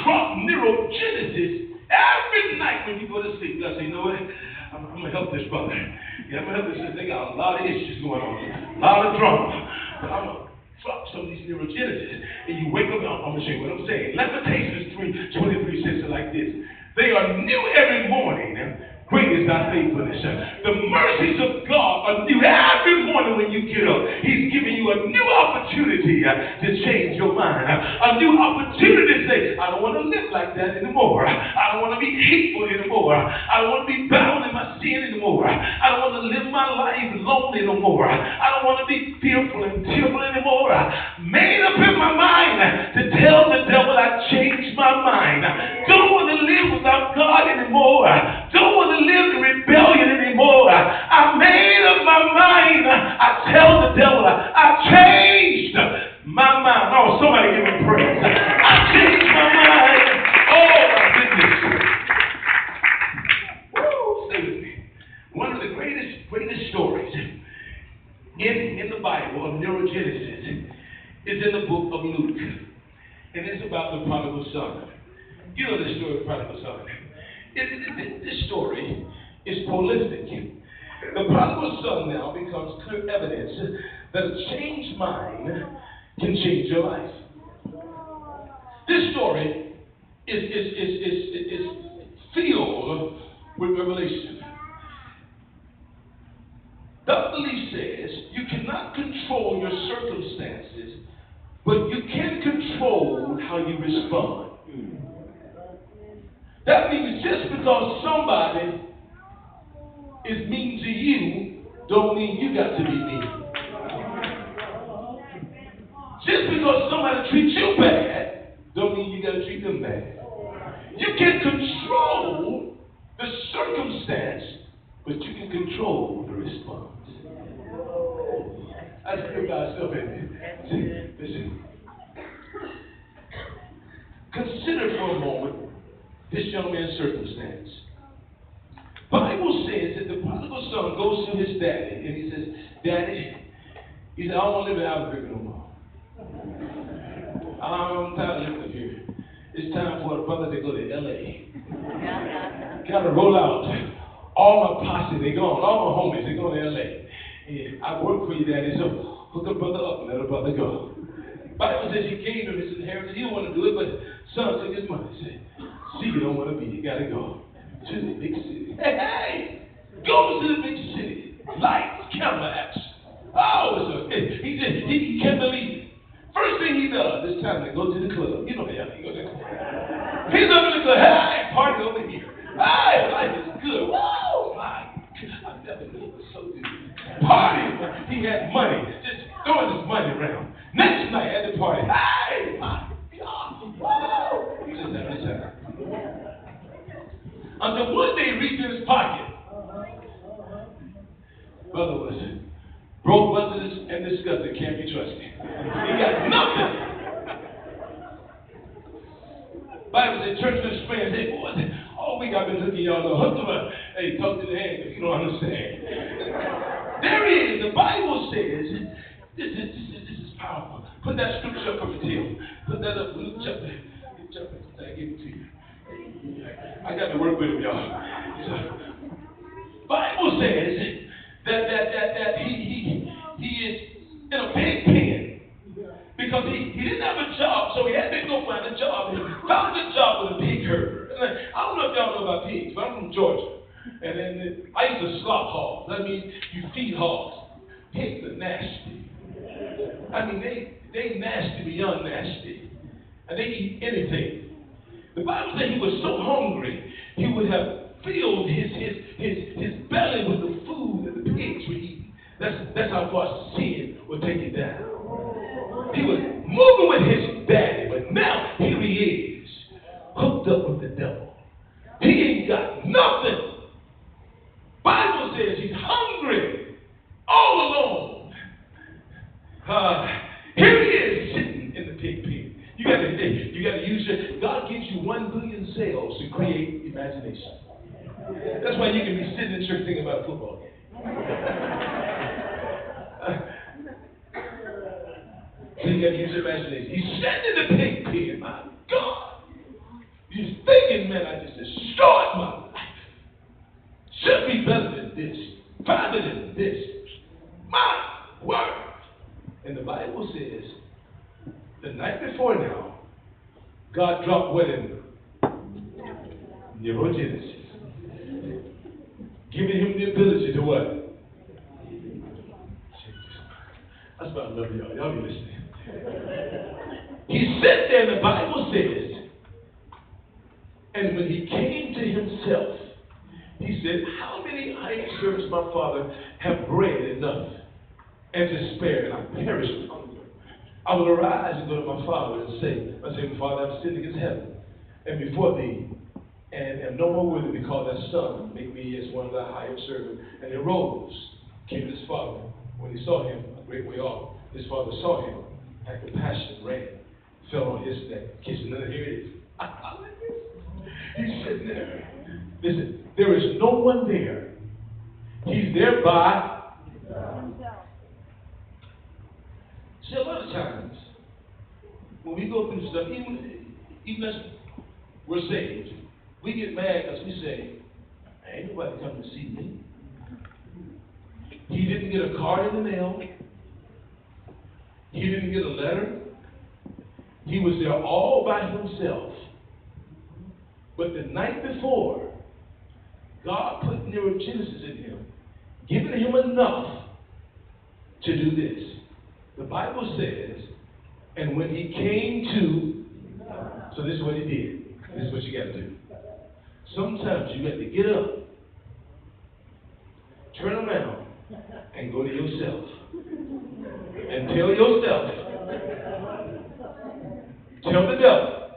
drop neurogenesis every night when you go to sleep. God say, you know what? I'm going to help this brother. Yeah, I'm going to help this sister. They got a lot of issues going on, a lot of drama. But I'm going to drop some of these neurogenesis. And you wake up, I'm going to show you what I'm saying. Lamentations 3:23 says it like this. They are new every morning. Great is thy faithfulness. The mercies of God are new every morning when you get up. He's giving you a new opportunity to change your mind. A new opportunity to say, I don't want to live like that anymore. I don't want to be hateful anymore. I don't want to be bound in my sin anymore. I don't want to live my life lonely no more. I don't want to be fearful and tearful anymore. Made up in my mind to tell the devil I changed my mind. Don't want to live without God anymore. Don't want to live in rebellion anymore. I made up my mind. I tell the devil I changed my mind. Oh, somebody give me praise. I changed my mind. Oh, my goodness. Woo, stay with me. One of the greatest stories in the Bible of neurogenesis is in the book of Luke. And it's about the prodigal son. You know the story of the prodigal son. This story is prolific. The prodigal son now becomes clear evidence that a changed mind can change your life. This story is filled with revelation. Dr. Lee says you cannot control your circumstances, but you can control how you respond. That means just because somebody is mean to you, don't mean you got to be mean. Just because somebody treats you bad, don't mean you got to treat them bad. You can control the circumstance, but you can control the response. I feel God's stuff in there. Listen. Consider for a moment this young man's circumstance. Bible says that the prodigal son goes to his daddy and he says, Daddy, he said, I don't want to live in Albuquerque no more. I'm tired of living here. It's time for a brother to go to LA. Gotta roll out. All my posse, they gone. All my homies, they going to LA. And I work for you, Daddy, so hook a brother up and let a brother go. Bible says he gave him his inheritance. He don't want to do it, but son took his money. He said, see, you don't want to be. You got to go to the big city. Hey, go to the big city. Lights, camera action. Oh, he can't believe it. First thing he does, it's time to go to the club. You know how he goes to the club. He's up in the club. Hey, party over here. Hey, life is good. Whoa, my God. I never knew it was so good. Party. He had money. Just throwing his money around. Next night at the party. Hey, my God. Whoa. He just having a time. Until one day he reached in his pocket. Brother was broke, brothers, and disgusted. Can't be trusted. He got nothing. Bible said, church with his friends, hey, boys, all week I've been looking y'all know. Hook them up. Hey, talk to the hand if you don't understand. There is, the Bible says, this is powerful. Put that scripture up for me, Tim. Put that up, Luke chapter. I give it to you. I got to work with him, y'all. So, Bible says that he is in a pig pen because he didn't have a job, so he had to go find a job. He found a job with a pig herder. And I don't know if y'all know about pigs, but I'm from Georgia. And then I used to slop hogs. That means you feed hogs. Pigs are nasty. I mean, they nasty beyond nasty. And they eat anything. The Bible said he was so hungry, he would have filled his belly with the food that the pigs were eating. That's how far sin would take it down. He was moving with his daddy, but now here he is, hooked up with the devil. He ain't got nothing. Bible says he's hungry, all alone. Here he is sitting in the pig pen. You got to use your. God gives you 1 billion cells to create imagination. That's why you can be sitting in church thinking about a football game. So you got to use your imagination. He's sitting in the pig pen. My God, man, I just destroyed my life. Should be better than this, better than this. My word. And the Bible says, the night before now, God dropped what in neurogenesis, giving him the ability to what? That's why I love y'all. Y'all be listening. He sat there, and the Bible says, and when he came to himself, he said, how many hired servants, my father, have bread enough and to spare, and I perish with hunger? I will arise and go to my father and say, Father, I've sinned against heaven and before thee, and am no more worthy to be called thy son. Make me as one of thy hired servants. And he rose, came to his father. When he saw him a great way off, his father saw him, had compassion, ran, fell on his neck, kissed him. And here it is. I like this. He's sitting there. Listen, there is no one there. He's there by himself. See, a lot of times, when we go through stuff, even as we're saved, we get mad because we say, ain't nobody coming to see me. He didn't get a card in the mail. He didn't get a letter. He was there all by himself. But the night before, God put neurogenesis in him, giving him enough to do this. The Bible says, and when he came to, so this is what he did. This is what you got to do. Sometimes you got to get up, turn around, and go to yourself. And tell yourself, tell the devil,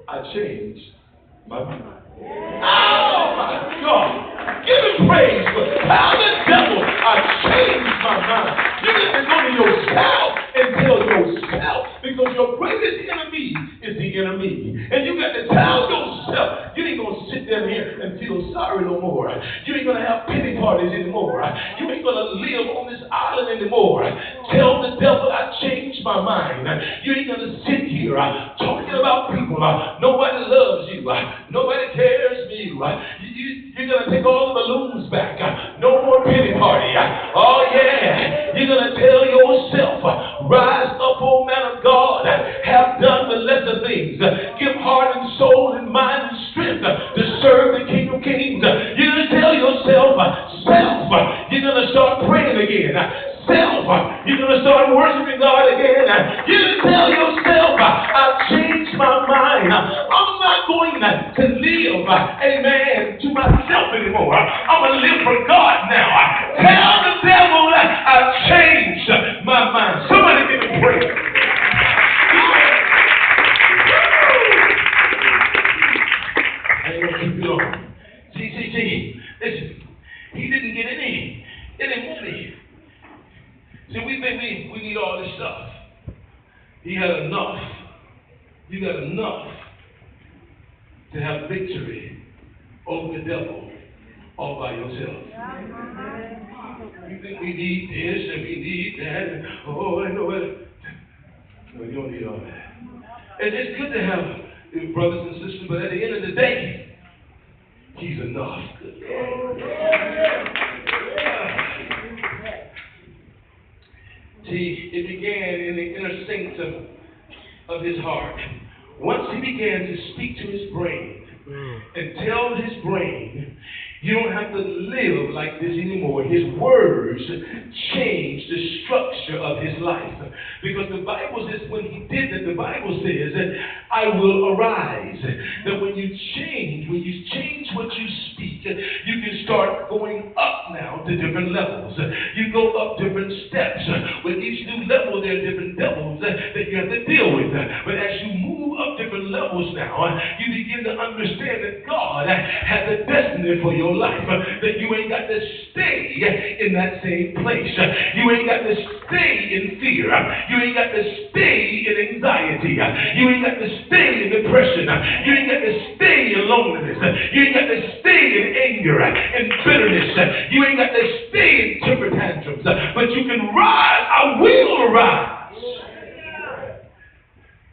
I changed my mind. Oh my God! Give him praise for tell the devil, I changed my mind. You got to go to yourself and tell yourself, because your greatest enemy is the enemy. And you got to tell yourself, you ain't going to sit down here and feel sorry no more. You ain't going to have pity parties anymore. You ain't going to live on this island anymore. Tell the devil I changed my mind. You ain't going to sit here talking about people. Nobody loves you. Nobody cares for you. You're going to take all the balloons back. No more pity party. Oh yeah. You're going to tell yourself, rise up, O man of God. Have done the lesser things. Give heart and soul and mind and strength to serve the King of Kings. You're going to tell yourself, self, you're going to start praying again. Self, you're going to start worshiping God again. You're going to tell yourself, I've changed my mind. I'm not going to live, amen, to myself anymore. I'm going to live for God now. Tell the devil I've changed my mind. Somebody give me praise. I ain't going to keep you long. See, listen, he didn't get any money. See, we think we need all this stuff. He had enough. You got enough to have victory over the devil all by yourself. You think we need this and we need that. And, oh, I know it. No, you don't need all that. And it's good to have brothers and sisters, but at the end of the day, he's enough. Good Lord. See, it began in the inner sanctum of his heart. Once he began to speak to his brain and tell his brain, you don't have to live like this anymore. His words changed the structure of his life. Because the Bible says when he did that, the Bible says that I will arise. That when you change what you speak, you can start going up now to different levels. You go up different steps. With each new level, there are different devils that you have to deal with. But as you move up different levels now, you begin to understand that God has a destiny for your life, that you ain't got to stay in that same place. You ain't got to stay in fear. You ain't got to stay in anxiety. You ain't got to stay in depression. You ain't got to stay in loneliness. You ain't got to stay in anger and bitterness. You ain't got to stay in temper tantrums. But you can rise. I will rise.